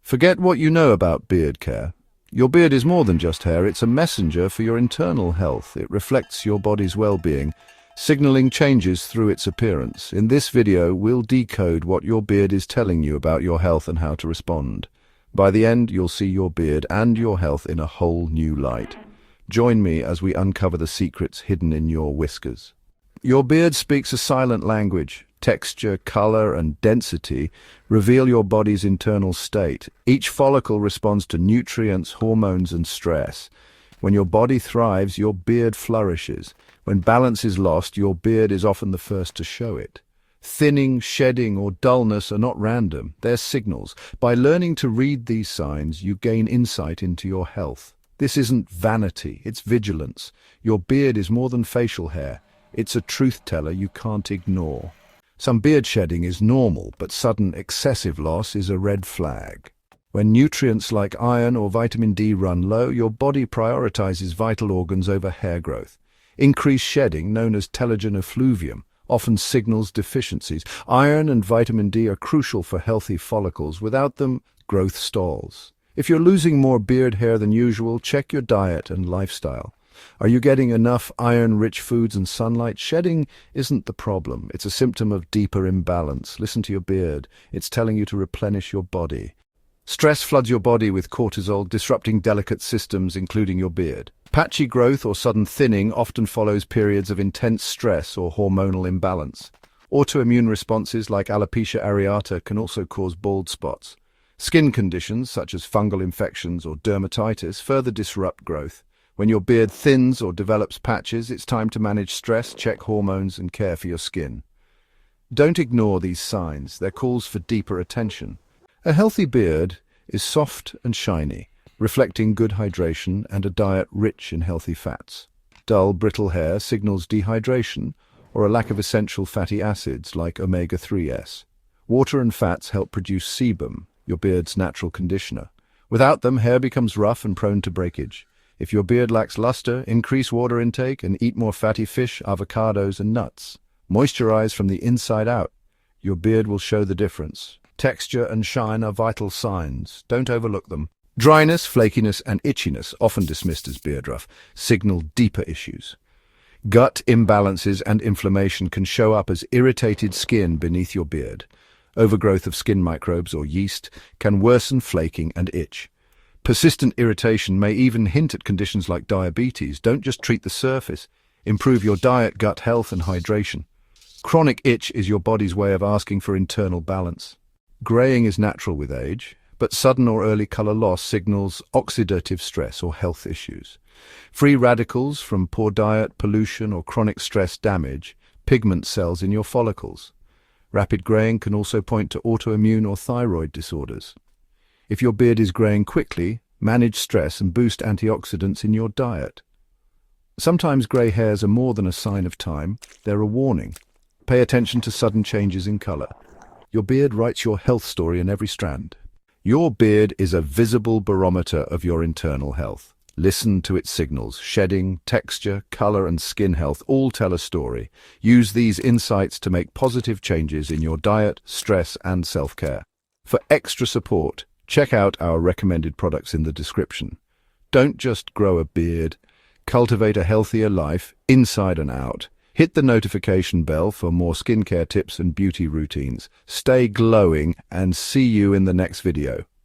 Forget what you know about beard care. Your beard is more than just hair, it's a messenger for your internal health. It reflects your body's well-being, signaling changes through its appearance. In this video, we'll decode what your beard is telling you about your health and how to respond. By the end, you'll see your beard and your health in a whole new light. Join me as we uncover the secrets hidden in your whiskers. Your beard speaks a silent language. Texture, color, and density reveal your body's internal state. Each follicle responds to nutrients, hormones, and stress. When your body thrives, your beard flourishes. When balance is lost, your beard is often the first to show it. Thinning, shedding, or dullness are not random. They're signals. By learning to read these signs, you gain insight into your health. This isn't vanity, it's vigilance. Your beard is more than facial hair. It's a truth teller you can't ignore. Some beard shedding is normal, but sudden excessive loss is a red flag. When nutrients like iron or vitamin D run low, your body prioritizes vital organs over hair growth. Increased shedding, known as telogen effluvium, often signals deficiencies. Iron and vitamin D are crucial for healthy follicles. Without them, growth stalls. If you're losing more beard hair than usual, check your diet and lifestyle. Are you getting enough iron-rich foods and sunlight? Shedding isn't the problem. It's a symptom of deeper imbalance. Listen to your beard. It's telling you to replenish your body. Stress floods your body with cortisol, disrupting delicate systems, including your beard. Patchy growth or sudden thinning often follows periods of intense stress or hormonal imbalance. Autoimmune responses like alopecia areata can also cause bald spots. Skin conditions, such as fungal infections or dermatitis, further disrupt growth. When your beard thins or develops patches, it's time to manage stress, check hormones, and care for your skin. Don't ignore these signs. They're calls for deeper attention. A healthy beard is soft and shiny, reflecting good hydration and a diet rich in healthy fats. Dull, brittle hair signals dehydration or a lack of essential fatty acids like omega-3s. Water and fats help produce sebum, your beard's natural conditioner. Without them, hair becomes rough and prone to breakage. If your beard lacks luster, increase water intake and eat more fatty fish, avocados, and nuts. Moisturize from the inside out. Your beard will show the difference. Texture and shine are vital signs. Don't overlook them. Dryness, flakiness, and itchiness, often dismissed as beard rough, signal deeper issues. Gut imbalances and inflammation can show up as irritated skin beneath your beard. Overgrowth of skin microbes or yeast can worsen flaking and itch. Persistent irritation may even hint at conditions like diabetes. Don't just treat the surface. Improve your diet, gut health, and hydration. Chronic itch is your body's way of asking for internal balance. Graying is natural with age, but sudden or early color loss signals oxidative stress or health issues. Free radicals from poor diet, pollution, or chronic stress damage pigment cells in your follicles. Rapid graying can also point to autoimmune or thyroid disorders. If your beard is graying quickly, manage stress and boost antioxidants in your diet. Sometimes gray hairs are more than a sign of time, they're a warning. Pay attention to sudden changes in color. Your beard writes your health story in every strand. Your beard is a visible barometer of your internal health. Listen to its signals. Shedding, texture, color, and skin health all tell a story. Use these insights to make positive changes in your diet, stress, and self-care. For extra support, check out our recommended products in the description. Don't just grow a beard, cultivate a healthier life, inside and out. Hit the notification bell for more skincare tips and beauty routines. Stay glowing and see you in the next video.